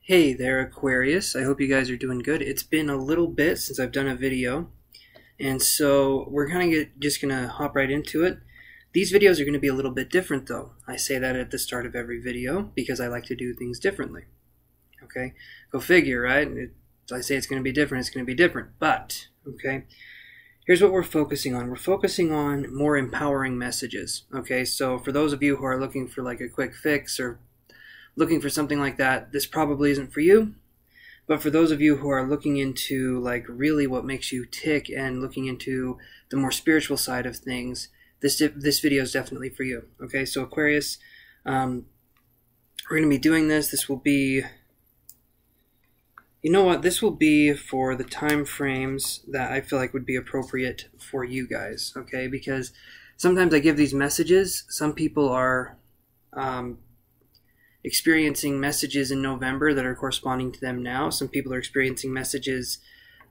Hey there, Aquarius. I hope you guys are doing good. It's been a little bit since I've done a video, and so we're just gonna hop right into it. These videos are gonna be a little bit different, though. I say that at the start of every video because I like to do things differently. Okay, go figure, right? I say it's gonna be different. It's gonna be different, but okay. Here's what we're focusing on. We're focusing on more empowering messages. Okay, so for those of you who are looking for like a quick fix or looking for something like that, this probably isn't for you. But for those of you who are looking into like really what makes you tick and looking into the more spiritual side of things, this video is definitely for you. Okay, so Aquarius, we're going to be doing this. This will be, you know what? This will be for the time frames that I feel like would be appropriate for you guys. Okay, because sometimes I give these messages. Some people are experiencing messages in November that are corresponding to them now. Some people are experiencing messages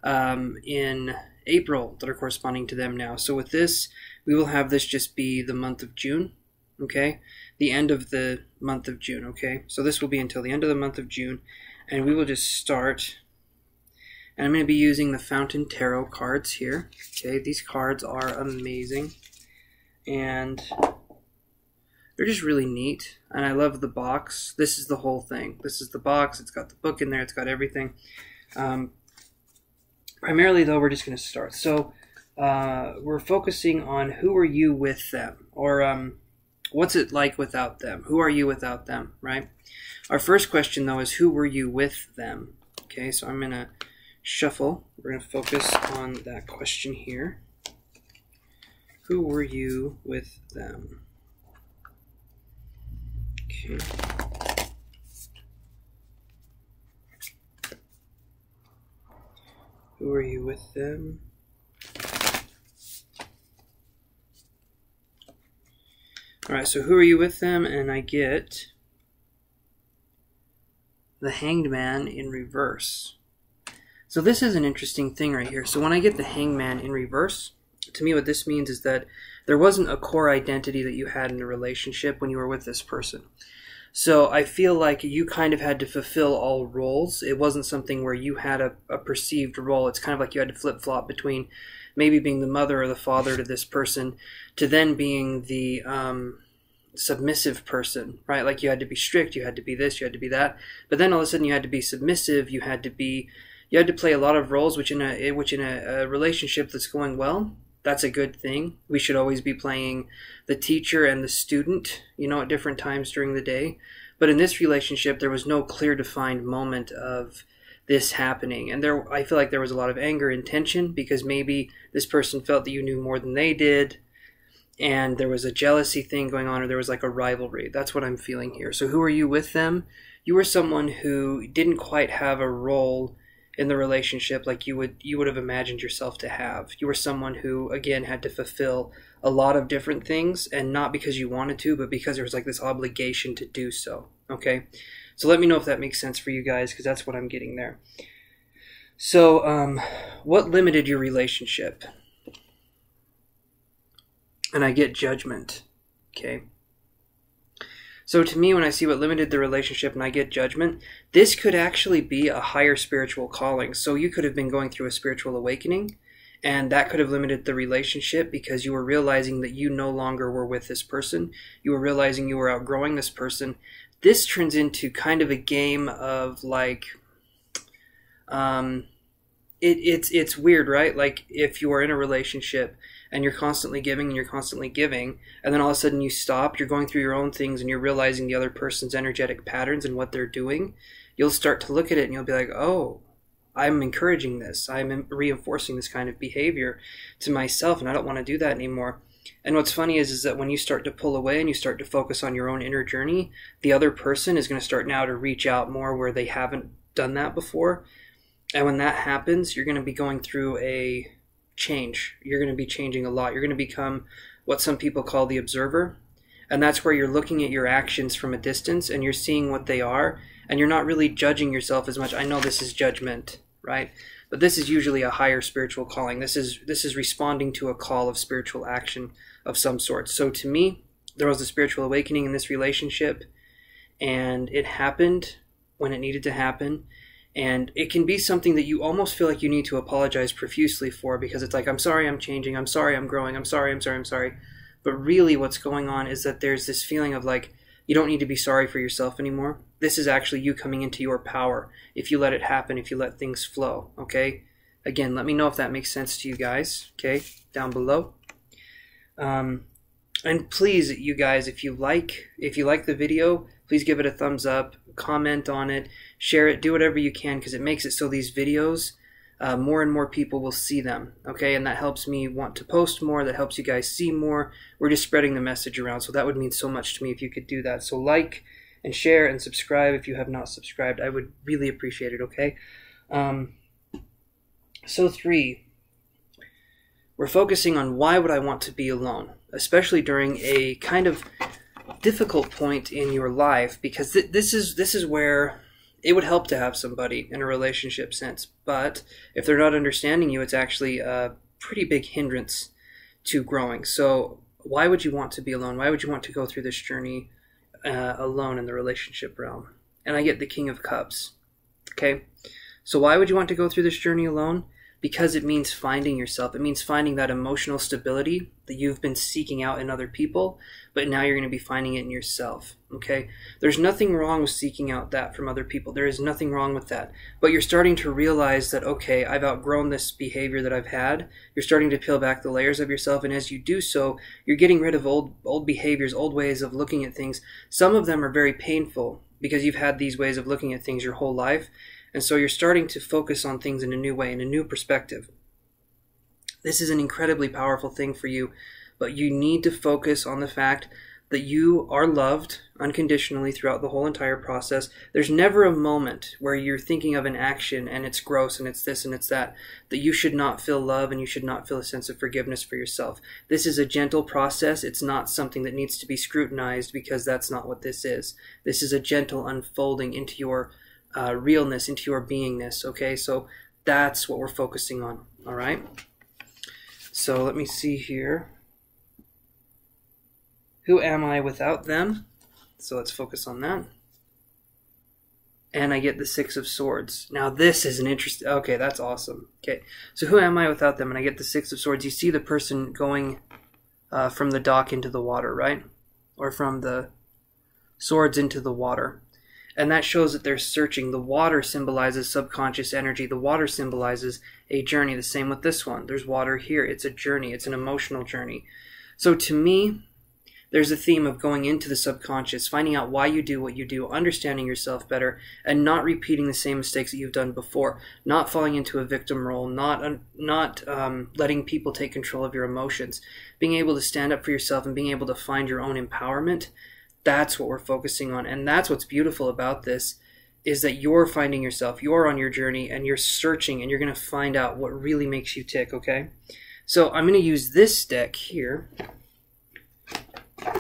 in April that are corresponding to them now. So with this, we will have this just be the month of June, okay? The end of the month of June, okay? So this will be until the end of the month of June, and we will just start. And I'm going to be using the Fountain Tarot cards here, okay? These cards are amazing, and they're just really neat, and I love the box. This is the whole thing. This is the box. It's got the book in there. It's got everything. Primarily, though, we're just going to start. So we're focusing on who are you with them, or what's it like without them? Who are you without them, right? Our first question, though, is who were you with them? Okay, so I'm going to shuffle. We're going to focus on that question here. Who were you with them? Okay. Who are you with them? Alright, so who are you with them? And I get the Hanged Man in reverse. So this is an interesting thing right here. So when I get the Hanged Man in reverse, to me what this means is that there wasn't a core identity that you had in a relationship when you were with this person. So I feel like you kind of had to fulfill all roles. It wasn't something where you had a perceived role. It's kind of like you had to flip-flop between maybe being the mother or the father to this person to then being the submissive person, right? Like you had to be strict, you had to be this, you had to be that. But then all of a sudden you had to be submissive, you had to play a lot of roles, which in a relationship that's going well, that's a good thing. We should always be playing the teacher and the student, you know, at different times during the day. But in this relationship, there was no clear defined moment of this happening. And I feel like there was a lot of anger and tension because maybe this person felt that you knew more than they did. And there was a jealousy thing going on, or there was like a rivalry. That's what I'm feeling here. So who are you with them? You were someone who didn't quite have a role in the relationship like you would have imagined yourself to have. You were someone who, again, had to fulfill a lot of different things, and not because you wanted to, but because there was like this obligation to do so. Okay? So let me know if that makes sense for you guys, because that's what I'm getting there. So what limited your relationship? And I get judgment. Okay? So to me, when I see what limited the relationship and I get judgment, this could actually be a higher spiritual calling. So you could have been going through a spiritual awakening, and that could have limited the relationship because you were realizing that you no longer were with this person. You were realizing you were outgrowing this person. This turns into kind of a game of like, it's weird, right? Like if you are in a relationship and you're constantly giving and you're constantly giving, and then all of a sudden you stop, you're going through your own things and you're realizing the other person's energetic patterns and what they're doing, you'll start to look at it and you'll be like, oh, I'm encouraging this. I'm reinforcing this kind of behavior to myself, and I don't want to do that anymore. And what's funny is that when you start to pull away and you start to focus on your own inner journey, the other person is going to start now to reach out more where they haven't done that before. And when that happens, you're going to be going through a change. You're going to be changing a lot. You're going to become what some people call the observer. And that's where you're looking at your actions from a distance and you're seeing what they are, and you're not really judging yourself as much. I know this is judgment, right? But this is usually a higher spiritual calling. This is responding to a call of spiritual action of some sort. So to me, there was a spiritual awakening in this relationship, and it happened when it needed to happen. And it can be something that you almost feel like you need to apologize profusely for, because it's like, I'm sorry I'm changing, I'm sorry I'm growing, I'm sorry. But really what's going on is that there's this feeling of like, you don't need to be sorry for yourself anymore. This is actually you coming into your power if you let it happen, if you let things flow, okay? Again, let me know if that makes sense to you guys, okay? Down below. And please, you guys, if you like the video, please give it a thumbs up, comment on it, share it, do whatever you can, because it makes it so these videos, more and more people will see them, okay? And that helps me want to post more, that helps you guys see more. We're just spreading the message around, so that would mean so much to me if you could do that. So like and share and subscribe if you have not subscribed. I would really appreciate it, okay? So 3, we're focusing on why would I want to be alone, especially during a kind of difficult point in your life, because this is where it would help to have somebody in a relationship sense, but if they're not understanding you, it's actually a pretty big hindrance to growing. So why would you want to be alone? Why would you want to go through this journey alone in the relationship realm? And I get the King of Cups, okay? So why would you want to go through this journey alone? Because it means finding yourself. It means finding that emotional stability that you've been seeking out in other people, but now you're going to be finding it in yourself, okay? There's nothing wrong with seeking out that from other people. There is nothing wrong with that. But you're starting to realize that, okay, I've outgrown this behavior that I've had. You're starting to peel back the layers of yourself, and as you do so, you're getting rid of old behaviors, old ways of looking at things. Some of them are very painful because you've had these ways of looking at things your whole life. And so you're starting to focus on things in a new way, in a new perspective. This is an incredibly powerful thing for you, but you need to focus on the fact that you are loved unconditionally throughout the whole entire process. There's never a moment where you're thinking of an action and it's gross and it's this and it's that you should not feel love and you should not feel a sense of forgiveness for yourself. This is a gentle process. It's not something that needs to be scrutinized, because that's not what this is. This is a gentle unfolding into your realness, into your beingness, okay? So that's what we're focusing on, all right? So let me see here. Who am I without them? So let's focus on that. And I get the 6 of Swords. Now this is an interesting, okay, that's awesome. Okay, so who am I without them? And I get the 6 of Swords. You see the person going from the dock into the water, right? Or from the swords into the water. And that shows that they're searching. The water symbolizes subconscious energy. The water symbolizes a journey. The same with this one. There's water here. It's a journey. It's an emotional journey. So to me, there's a theme of going into the subconscious, finding out why you do what you do, understanding yourself better, and not repeating the same mistakes that you've done before, not falling into a victim role, not letting people take control of your emotions, being able to stand up for yourself and being able to find your own empowerment. That's what we're focusing on. And that's what's beautiful about this, is that you're finding yourself, you're on your journey, and you're searching, and you're going to find out what really makes you tick, okay? So I'm going to use this deck here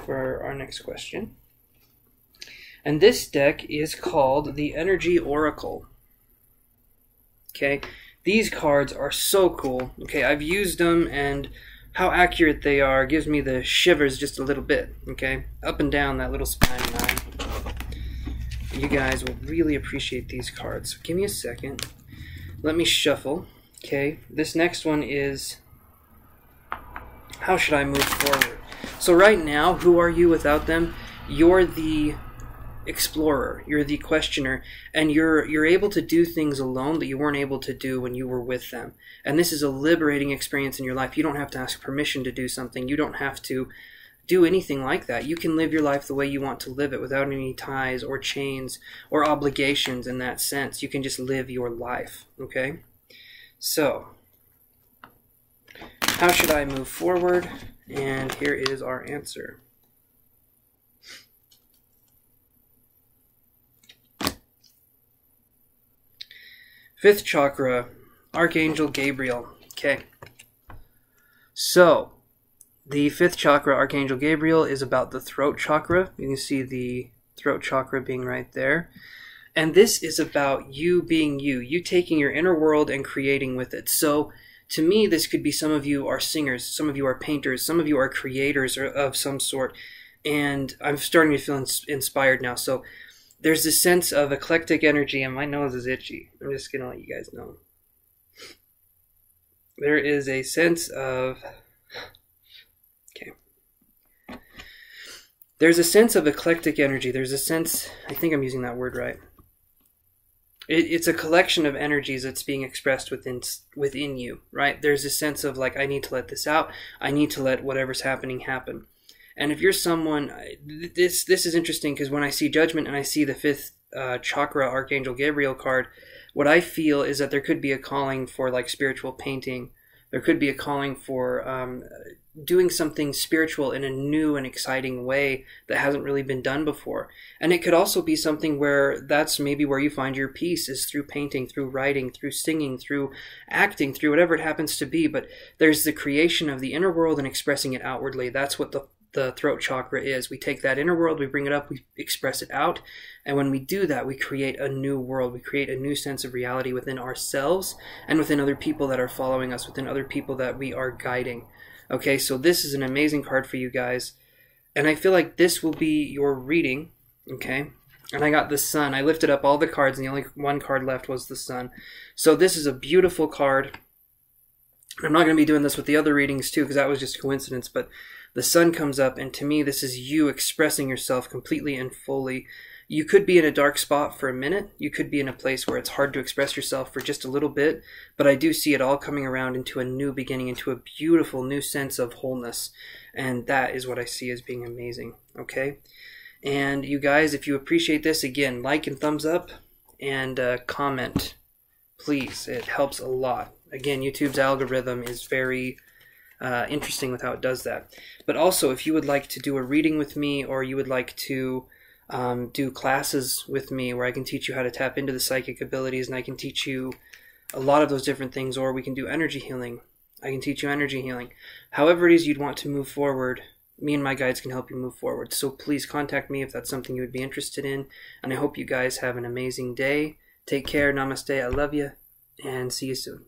for our next question. And this deck is called the Energy Oracle. Okay, these cards are so cool. Okay, I've used them, and how accurate they are gives me the shivers just a little bit, okay? Up and down that little spine line. You guys will really appreciate these cards. So give me a second. Let me shuffle, okay? This next one is, how should I move forward? So right now, who are you without them? You're the explorer, you're the questioner, and you're able to do things alone that you weren't able to do when you were with them. And this is a liberating experience in your life. You don't have to ask permission to do something. You don't have to do anything like that. You can live your life the way you want to live it without any ties or chains or obligations in that sense. You can just live your life, okay? So, how should I move forward? And here is our answer. Fifth chakra, Archangel Gabriel. Okay. So, the fifth chakra, Archangel Gabriel, is about the throat chakra. You can see the throat chakra being right there. And this is about you being you, you taking your inner world and creating with it. So, to me, this could be some of you are singers, some of you are painters, some of you are creators of some sort. And I'm starting to feel inspired now. So, there's this sense of eclectic energy, and my nose is itchy. I'm just going to let you guys know. There is a sense of... Okay. There's a sense of eclectic energy. There's a sense... I think I'm using that word right. It's a collection of energies that's being expressed within you, right? There's a sense of like, I need to let this out. I need to let whatever's happening happen. And if you're someone, this is interesting because when I see Judgment and I see the 5th chakra Archangel Gabriel card, what I feel is that there could be a calling for like spiritual painting. There could be a calling for doing something spiritual in a new and exciting way that hasn't really been done before. And it could also be something where that's maybe where you find your peace is through painting, through writing, through singing, through acting, through whatever it happens to be. But there's the creation of the inner world and expressing it outwardly. That's what the throat chakra is. We take that inner world, we bring it up, we express it out. And when we do that, we create a new world. We create a new sense of reality within ourselves and within other people that are following us, within other people that we are guiding. Okay, so this is an amazing card for you guys. And I feel like this will be your reading, okay? And I got the Sun. I lifted up all the cards, and the only one card left was the Sun. So this is a beautiful card. I'm not going to be doing this with the other readings, too, because that was just coincidence. But the Sun comes up, and to me, this is you expressing yourself completely and fully. You could be in a dark spot for a minute. You could be in a place where it's hard to express yourself for just a little bit. But I do see it all coming around into a new beginning, into a beautiful new sense of wholeness. And that is what I see as being amazing. Okay? And you guys, if you appreciate this, again, like and thumbs up and comment. Please. It helps a lot. Again, YouTube's algorithm is very interesting with how it does that. But also, if you would like to do a reading with me, or you would like to do classes with me where I can teach you how to tap into the psychic abilities, and I can teach you a lot of those different things, or we can do energy healing. I can teach you energy healing. However it is you'd want to move forward, me and my guides can help you move forward. So please contact me if that's something you would be interested in. And I hope you guys have an amazing day. Take care. Namaste. I love you. And see you soon.